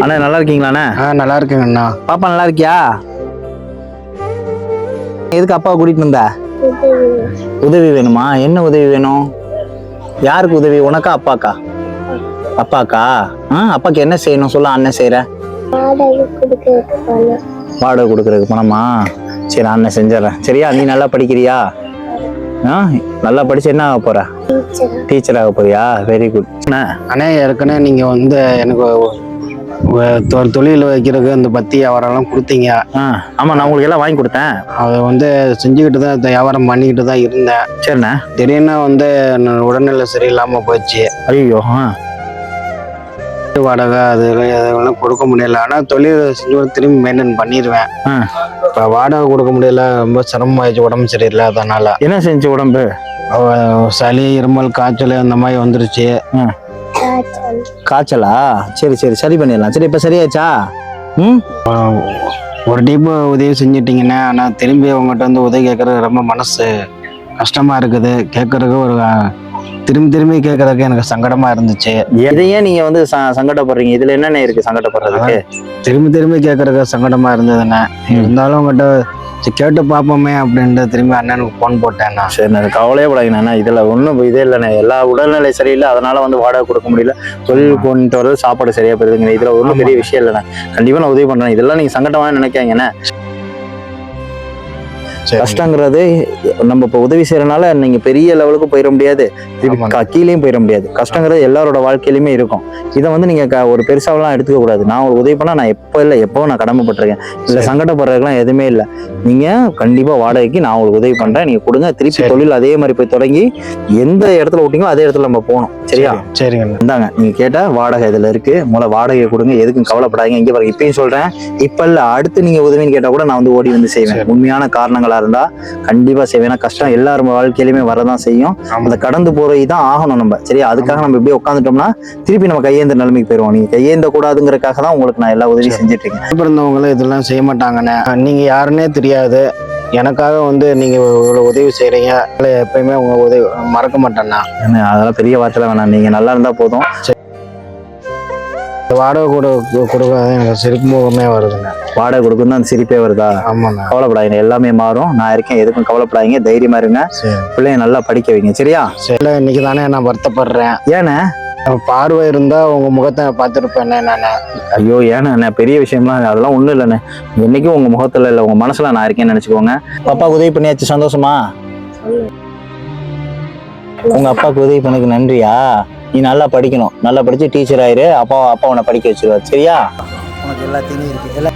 அண்ணா நல்லா இருக்கீங்களாண்ணே? நல்லா இருக்குங்கண்ணா. பாப்பா நல்லா இருக்கியா? எதுக்கு அப்பாவை கூட்டிட்டு வந்த? உதவி வேணுமா? என்ன உதவி வேணும்? யாருக்கு உதவி? உனக்கா அப்பாக்கா? அப்பாக்கா? அப்பாக்கு என்ன செய்யணும் சொல்ல, அண்ணன் செய்யறேன். வாடகை கொடுக்கறதுக்கு பணமா? சரி அண்ணன் செஞ்சிடறேன். சரியா? நீ நல்லா படிக்கிறியா? நல்லா படிச்சு என்ன ஆக போற? டீச்சர் ஆக போறியா? Very good. அண்ணே ஏற்கனவே நீங்க வந்து எனக்கு ஒரு தொழில் வைக்கிறதுக்கு அந்த பத்தி வியாபாரம்லாம் கொடுத்தீங்க. ஆமா, நான் உங்களுக்கு எல்லாம் வாங்கி கொடுத்தேன். அதை வந்து செஞ்சுக்கிட்டு தான் வியாபாரம் பண்ணிக்கிட்டு தான் இருந்தேன். சரிண்ணே. திடீர்னு வந்து உடல்நிலை சரியில்லாம போச்சு. ஐயோ. வாடகை அதெல்லாம் கொடுக்க முடியல. ஆனால் தொழில் செஞ்சு திரும்பி மெயின்டைன் பண்ணிடுவேன். இப்போ வாடகை கொடுக்க முடியல, ரொம்ப சிரமமாயிடுச்சு. உடம்பு சரியில்லை. அதனால என்ன செஞ்சு உடம்பு? சளி, இருமல், காய்ச்சல் அந்த மாதிரி வந்துருச்சு. காய்ச்சலா? சரி சரி, சரி பண்ணிடலாம். சரி, இப்ப சரியாச்சா? ஒரு டீப்பு உதவி செஞ்சிட்டீங்கன்னா, ஆனால் திரும்பி அவங்ககிட்ட வந்து உதவி கேட்கறது ரொம்ப மனசு கஷ்டமா இருக்குது. கேட்கறதுக்கு ஒரு திரும்பி கேட்கறதுக்கு எனக்கு சங்கடமா இருந்துச்சு. எதையே நீங்க வந்து சங்கடப்படுறீங்க? இதுல என்னென்ன இருக்கு சங்கடப்படுறதுக்கு? திரும்பி கேட்கறதுக்கு சங்கடமா இருந்ததுண்ணே. இருந்தாலும் உங்ககிட்ட கேட்டு பார்ப்போமே அப்படின்ட்டு திரும்பி அண்ணனுக்கு போன் போட்டேன்னா. சரி, நான் கவலையே படாங்கண்ணா. இதுல ஒன்றும் இதே இல்லைண்ணே. எல்லா உடல்நிலை சரியில்லை, அதனால வந்து வாடகை கொடுக்க முடியல. தொழில் கொண்டு வரது, சாப்பாடு சரியா போயிருதுங்க. இதுல ஒன்றும் பெரிய விஷயம் இல்லைண்ணே. கண்டிப்பா நான் உதவி பண்றேன். இதெல்லாம் நீங்க சங்கடமா நினைக்காங்கண்ணே. கஷ்டங்கிறது நம்ம இப்ப உதவி செய்யறதுனால நீங்க பெரிய லெவலுக்கு போயிட முடியாது, கீழேயும் போயிட முடியாது. கஷ்டங்கிறது எல்லாரோட வாழ்க்கையிலுமே இருக்கும். இதை வந்து நீங்க ஒரு பெருசாவெல்லாம் எடுத்துக்க கூடாது. நான் உங்களுக்கு உதவி பண்ணா நான் எப்போ இல்லை எப்போ நான் கடமைப்பட்டிருக்கேன். இல்ல சங்கடப்படுறதுக்கெல்லாம் எதுவுமே இல்லை. நீங்க கண்டிப்பா வாடகைக்கு நான் உங்களுக்கு உதவி பண்றேன். நீங்க கொடுங்க. திருப்பி தொழில் அதே மாதிரி போய் தொடங்கி எந்த இடத்துல விட்டீங்களோ அதே இடத்துல நம்ம போகணும். சரியா? சரிங்க. இந்தாங்க, நீங்க கேட்ட வாடகை இதுல இருக்கு. முதல்ல வாடகை கொடுங்க. எதுக்கும் கவலைப்படாதீங்க. இங்க பாருங்க, இப்பயும் சொல்றேன். இப்ப இல்ல, அடுத்து நீங்க உதவின்னு கேட்டா கூட நான் வந்து ஓடி வந்து செய்வேன். உண்மையான காரணங்களா இருந்தா கண்டிப்பா செய்வேன். கஷ்டம் எல்லாரும் வாழ்க்கையிலுமே வரதான் செய்யும். அந்த கடந்து போறதுதான் ஆகணும் நம்ம. சரியா? அதுக்காக நம்ம இப்படியே உட்காந்துட்டோம்னா திருப்பி நம்ம கையேந்த நிலைமைக்கு போயிருவோம். நீங்க கையேந்த கூடாதுங்கிறதுக்காக தான் உங்களுக்கு நான் எல்லா உதவியும் செஞ்சுட்டு இருக்கேன். இருந்தவங்களும் இதெல்லாம் செய்ய மாட்டாங்கண்ணே. நீங்க யாருன்னே தெரியாது. எனக்காக வந்து நீங்க இவ்வளவு உதவி செய்யறீங்க. எப்பயுமே உங்க உதவி மறக்க மாட்டேன்னா. அதெல்லாம் பெரிய வார்த்தைலாம் வேணாம். நீங்க நல்லா இருந்தா போதும். வாடகை கொடுக்காத எனக்கு சிரிப்பு முகமே வருதுண்ணே. வாடகை கொடுக்கும் தான் அந்த சிரிப்பே வருதா? ஆமாண்ணா. கவலைப்படாதீங்க, எல்லாமே மாறும். நான் இருக்கேன். எதுக்கும் கவலைப்படாதீங்க. தைரியமா இருங்க. பிள்ளைங்க நல்லா படிக்க வைங்க. சரியா? சரி. இன்னைக்கு தானே நான் வருத்தப்படுறேன். ஏண்ணே? பார்வை இருந்தா உங்க முகத்தை பார்த்துருப்பேன் நானே. ஐயோ, ஏண்ணே? பெரிய விஷயம்லாம் அதெல்லாம் ஒண்ணும் இல்லைண்ணே. என்னைக்கும் உங்க முகத்துல இல்லை, உங்க மனசுல நான் இருக்கேன்னு நினைச்சுக்கோங்க. அப்பாவுக்கு உதவி பண்ணியாச்சு, சந்தோஷமா? உங்க அப்பாவுக்கு உதவி பண்ணதுக்கு நன்றியா? நீ நல்லா படிக்கணும். நல்லா படிச்சு டீச்சர் ஆயிரு. அப்பா உன்னை படிக்க வச்சிருவாரு. சரியா? உனக்கு எல்லாத்தையும் இருக்கு.